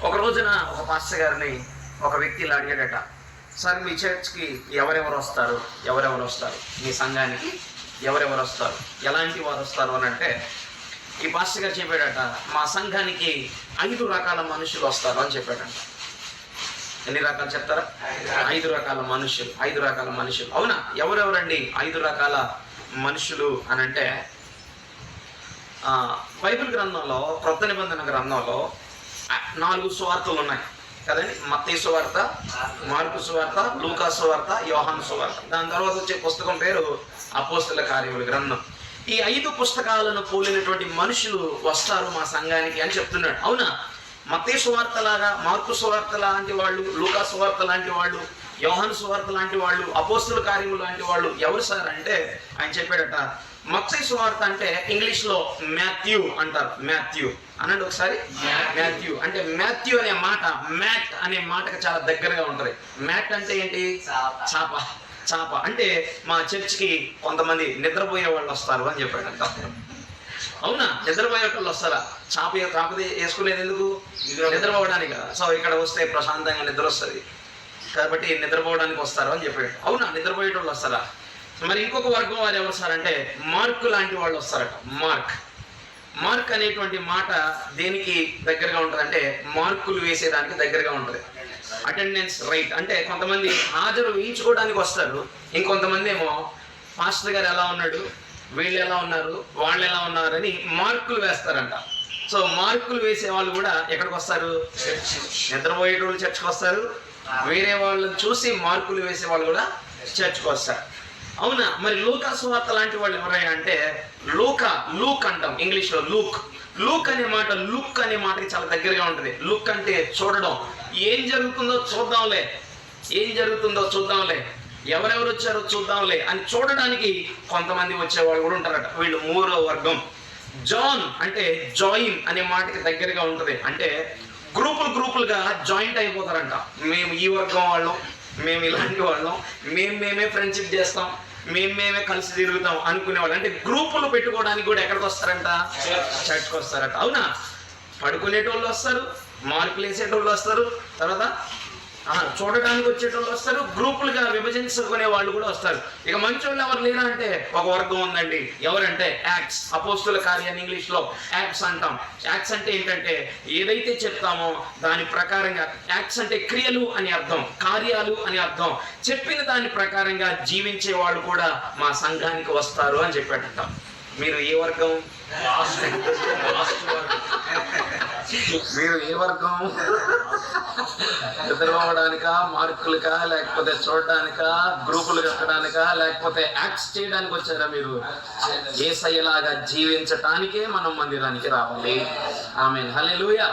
ఒక రోజున ఒక పాస్టర్ గారిని ఒక వ్యక్తి ఇలా అడిగాడట, సార్ మీ చర్చ్కి ఎవరెవరు వస్తారు, మీ సంఘానికి ఎవరెవరు వస్తారు, ఎలాంటి వారు వస్తారు అని అంటే, ఈ పాస్టర్ గారు చెప్పాడట, మా సంఘానికి 5 రకాల మనుషులు వస్తారు అని చెప్పాడట. ఎన్ని రకాలు చెప్తారా? 5 రకాల మనుషులు. అవునా? ఎవరెవరండి 5 రకాల మనుషులు అని అంటే, బైబిల్ గ్రంథంలో, క్రొత్త నిబంధన గ్రంథంలో 4 సువార్తలు ఉన్నాయి కదండి. మత్తయి సువార్త, మార్కు సువార్త, లూకా సువార్త, యోహాను సువార్త. దాని తర్వాత వచ్చే పుస్తకం పేరు అపోస్తల కార్యముల గ్రంథం. ఈ 5 పుస్తకాలను పోలినటువంటి మనుషులు వస్తారు మా సంఘానికి అని చెప్తున్నాడు. అవునా? మత్తయి సువార్త లాగా, మార్కు సువార్త లాంటి వాళ్ళు, లూకా సువార్త లాంటి వాళ్ళు, యోహాను సువార్త లాంటి వాళ్ళు, అపోస్తల కార్యములు లాంటి వాళ్ళు ఎవరు సార్ అంటే, ఆయన చెప్పాడట, మత్తయి సువార్త అంటే ఇంగ్లీష్లో మాథ్యూ అంటారు. మాథ్యూ అనండి ఒకసారి. మాథ్యూ అంటే, మాథ్యూ అనే మాట మ్యాట్ అనే మాటకు చాలా దగ్గరగా ఉంటుంది. మ్యాట్ అంటే ఏంటి? చాప. అంటే మా చర్చ్కి కొంతమంది నిద్రపోయే వాళ్ళు వస్తారు అని చెప్పాడంట. అవునా? నిద్రపోయే వాళ్ళు వస్తారా? చాప వేసుకునేది ఎందుకు? నిద్రపోవడానికి కదా. సో ఇక్కడ వస్తే ప్రశాంతంగా నిద్ర వస్తుంది కాబట్టి నిద్రపోవడానికి వస్తారు అని చెప్పాడు. అవునా? నిద్రపోయే వాళ్ళు వస్తారా? మరి ఇంకొక వర్గం వారు ఎవరు సార్ అంటే, మార్కు లాంటి వాళ్ళు వస్తారట. మార్క్ అనేటువంటి మాట దేనికి దగ్గరగా ఉంటుంది అంటే, మార్కులు వేసేదానికి దగ్గరగా ఉంటుంది. అటెండెన్స్ రైట్ అంటే కొంతమంది హాజరు వేయించుకోవడానికి వస్తారు, ఇంకొంతమంది ఏమో పాస్టర్ గారు ఎలా ఉన్నాడు, వీళ్ళు ఎలా ఉన్నారు, వాళ్ళు ఎలా ఉన్నారని మార్కులు వేస్తారంట. సో మార్కులు వేసే వాళ్ళు కూడా ఎక్కడికి వస్తారు? నిద్రపోయేటోళ్ళు చర్చ్కి వస్తారు, వేరే వాళ్ళని చూసి మార్కులు వేసే వాళ్ళు కూడా చర్చ్కి వస్తారు. అవునా? మరి లూకా సువార్త లాంటి వాళ్ళు ఎవరైనా అంటే, లూక్ అంటాం ఇంగ్లీష్లో. లూక్ అనే మాట లుక్ అనే మాటకి చాలా దగ్గరగా ఉంటుంది. లుక్ అంటే చూడడం, ఏం జరుగుతుందో చూద్దాంలే, ఎవరెవరు వచ్చారో చూద్దాంలే అని చూడడానికి కొంతమంది వచ్చేవాళ్ళు కూడా ఉంటారట. వీళ్ళు 3వ వర్గం. జాన్ అంటే జాయిన్ అనే మాటకి దగ్గరగా ఉంటుంది. అంటే గ్రూపులుగా జాయింట్ అయిపోతారంట. మేము ఈ వర్గం వాళ్ళం, మేము ఇలాంటి వాళ్ళం, మేమే ఫ్రెండ్షిప్ చేస్తాం, మేమే కలిసి తిరుగుతాం అనుకునేవాళ్ళు. అంటే గ్రూపులు పెట్టుకోవడానికి కూడా ఎక్కడికి వస్తారంట? చర్చ్కి వస్తారట. అవునా? పడుకునేటోళ్ళు వస్తారు, మార్కులు వేసేటోళ్ళు వస్తారు, తర్వాత చూడడానికి వచ్చేటోళ్ళు వస్తారు, గ్రూపులుగా విభజించుకునే వాళ్ళు కూడా వస్తారు. ఇక మంచోళ్ళు ఎవరు లేరా అంటే ఒక వర్గం ఉందండి. ఎవరంటే యాక్ట్స్, అపోస్తుల కార్యాన్ని ఇంగ్లీష్లో యాక్ట్స్ అంటాం. యాక్ట్స్ అంటే ఏంటంటే ఏదైతే చెప్తామో దాని ప్రకారంగా, యాక్ట్స్ అంటే క్రియలు అని అర్థం, కార్యాలు అని అర్థం, చెప్పిన దాని ప్రకారంగా జీవించే వాళ్ళు కూడా మా సంఘానికి వస్తారు అని చెప్పాడంట. మీరు ఏ వర్గం? మీరు ఏ వర్గం? నిద్రపోవడానికా, మార్కులకా, లేకపోతే చూడడానికా, గ్రూపులు కట్టడానికా, లేకపోతే యాక్ట్స్ చేయడానికి వచ్చారా మీరు? యేసయ్యలాగా జీవించటానికే మనం మందిరానికి రావాలి. ఆమేన్. హల్లెలూయా.